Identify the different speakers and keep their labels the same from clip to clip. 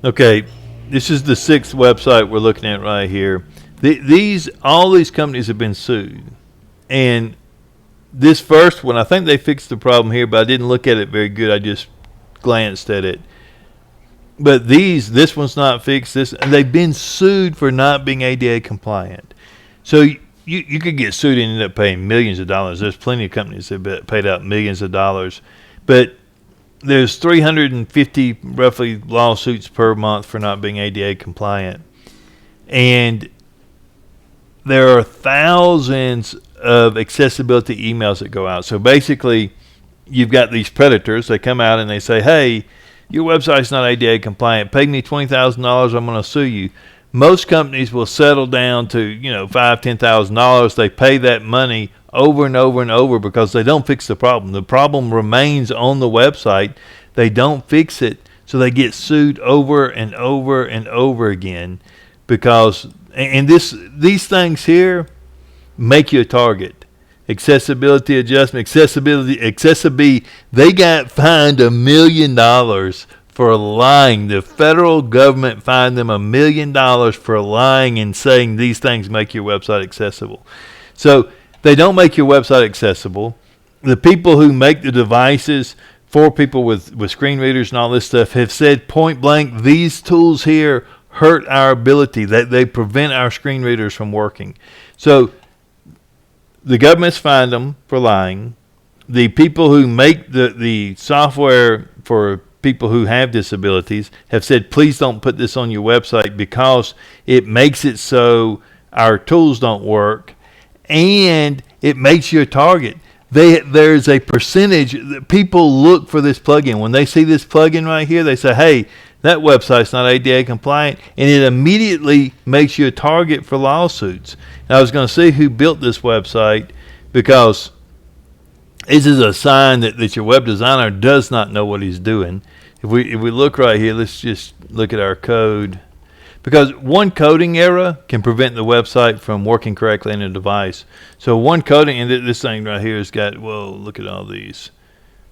Speaker 1: Okay, this is the sixth website we're looking at right here. All these companies have been sued, and this first one, I think they fixed the problem here, but I didn't look at it very good. I just glanced at it. But this one's not fixed. And they've been sued for not being ADA compliant. So you could get sued and end up paying millions of dollars. There's plenty of companies that have paid out millions of dollars, but there's 350 roughly lawsuits per month for not being ADA compliant, and there are thousands of accessibility emails that go out. So basically, you've got these predators. They come out and they say, "Hey, your website's not ADA compliant. Pay me $20,000. I'm going to sue you." Most companies will settle down to $5,000-$10,000. They pay that money over and over and over because they don't fix the problem. The problem remains on the website. They don't fix it, so they get sued over and over and over again because these things here make you a target. Accessibility adjustment, accessibility. They got fined $1 million for lying. The federal government fined them $1 million for lying and saying these things make your website accessible. So they don't make your website accessible. The people who make the devices for people with screen readers and all this stuff have said point blank, these tools here hurt our ability. They prevent our screen readers from working. So the government's fined them for lying. The people who make the software for people who have disabilities have said, please don't put this on your website because it makes it so our tools don't work, and it makes you a target. There's a percentage that people look for this plugin. When they see this plugin right here, they say, hey, that website's not ADA compliant, and it immediately makes you a target for lawsuits. And I was going to see who built this website because this is a sign that your web designer does not know what he's doing. If we look right here, let's just look at our code. Because one coding error can prevent the website from working correctly in a device. So one coding, and this thing right here has got, whoa, look at all these.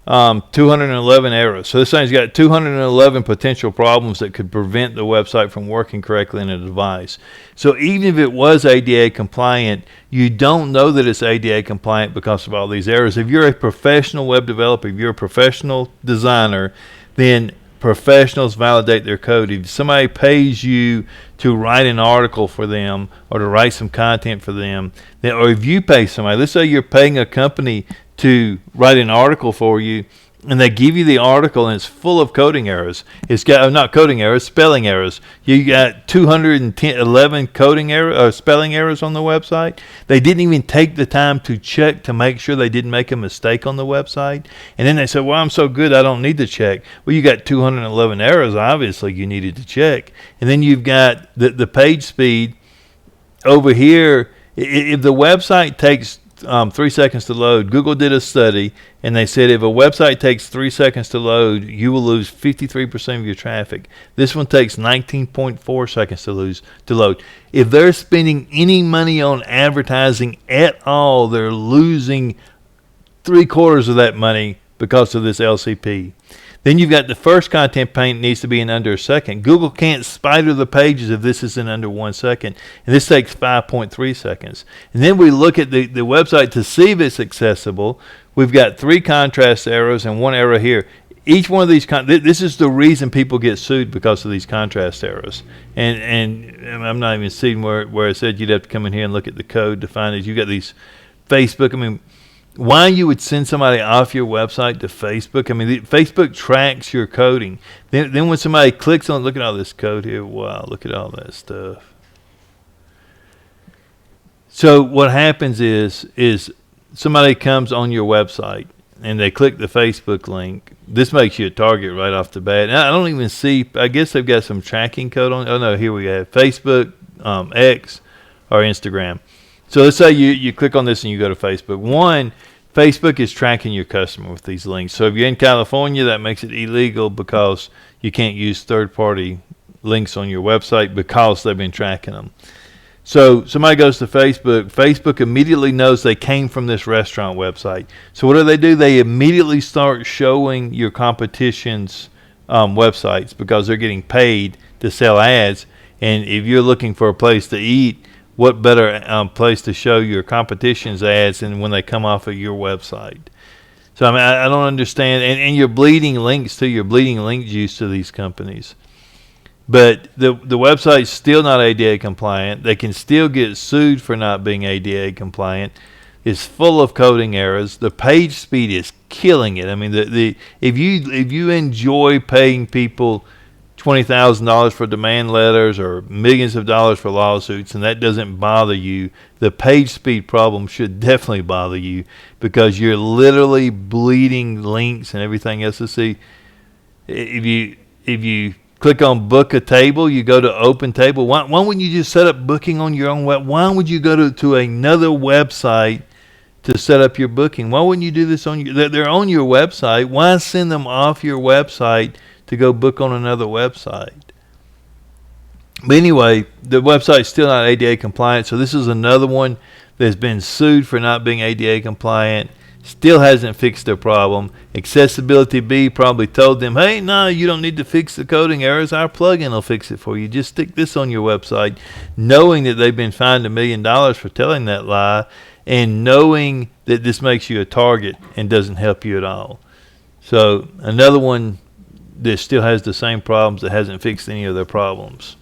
Speaker 1: 211 errors. So this thing's got 211 potential problems that could prevent the website from working correctly in a device. So even if it was ADA compliant, you don't know that it's ADA compliant because of all these errors. If you're a professional web developer, if you're a professional designer, then professionals validate their code. If somebody pays you to write an article for them or to write some content for them, or if you pay somebody, let's say you're paying a company to write an article for you, and they give you the article and it's full of coding errors. It's got not coding errors, spelling errors. You got 211 coding errors or spelling errors on the website. They didn't even take the time to check to make sure they didn't make a mistake on the website. And then they said, well, I'm so good I don't need to check. Well, you got 211 errors. Obviously, you needed to check. And then you've got the page speed over here. If the website takes 3 seconds to load. Google did a study, and they said if a website takes 3 seconds to load, you will lose 53% of your traffic. This one takes 19.4 seconds to load. If they're spending any money on advertising at all, they're losing 3/4 of that money because of this LCP. Then you've got the first content paint needs to be in under a second. Google can't spider the pages if this is in under 1 second. And this takes 5.3 seconds. And then we look at the website to see if it's accessible. We've got 3 contrast errors and 1 error here. Each one of these, this is the reason people get sued because of these contrast errors. And I'm not even seeing where it said you'd have to come in here and look at the code to find it. You've got these Facebook, why you would send somebody off your website to Facebook? Facebook tracks your coding. Then when somebody clicks on, look at all this code here. Wow, look at all that stuff. So what happens is somebody comes on your website and they click the Facebook link. This makes you a target right off the bat. And I don't even see, I guess they've got some tracking code on. Oh no, here we have Facebook, X, or Instagram. So let's say you click on this and you go to Facebook. One, Facebook is tracking your customer with these links. So if you're in California, that makes it illegal because you can't use third-party links on your website because they've been tracking them. So somebody goes to Facebook. Facebook immediately knows they came from this restaurant website. So what do? They immediately start showing your competition's websites because they're getting paid to sell ads. And if you're looking for a place to eat, what better place to show your competition's ads than when they come off of your website? So, I mean, I don't understand. And you're bleeding links to, you're bleeding link juice to these companies. But the website's still not ADA compliant. They can still get sued for not being ADA compliant. It's full of coding errors. The page speed is killing it. I mean, if you enjoy paying people $20,000 for demand letters or millions of dollars for lawsuits, and that doesn't bother you, the page speed problem should definitely bother you because you're literally bleeding links and everything else. To see, if you click on book a table, you go to open table. Why wouldn't you just set up booking on your own web? Why would you go to another website to set up your booking? Why wouldn't you do this on your? They're on your website. Why send them off your website to go book on another website? But anyway, the website's still not ADA compliant, so this is another one that's been sued for not being ADA compliant. Still hasn't fixed their problem. Accessibility B probably told them, hey, no, you don't need to fix the coding errors. Our plugin will fix it for you. Just stick this on your website, knowing that they've been fined $1 million for telling that lie, and knowing that this makes you a target and doesn't help you at all. So another one that still has the same problems, that hasn't fixed any of their problems.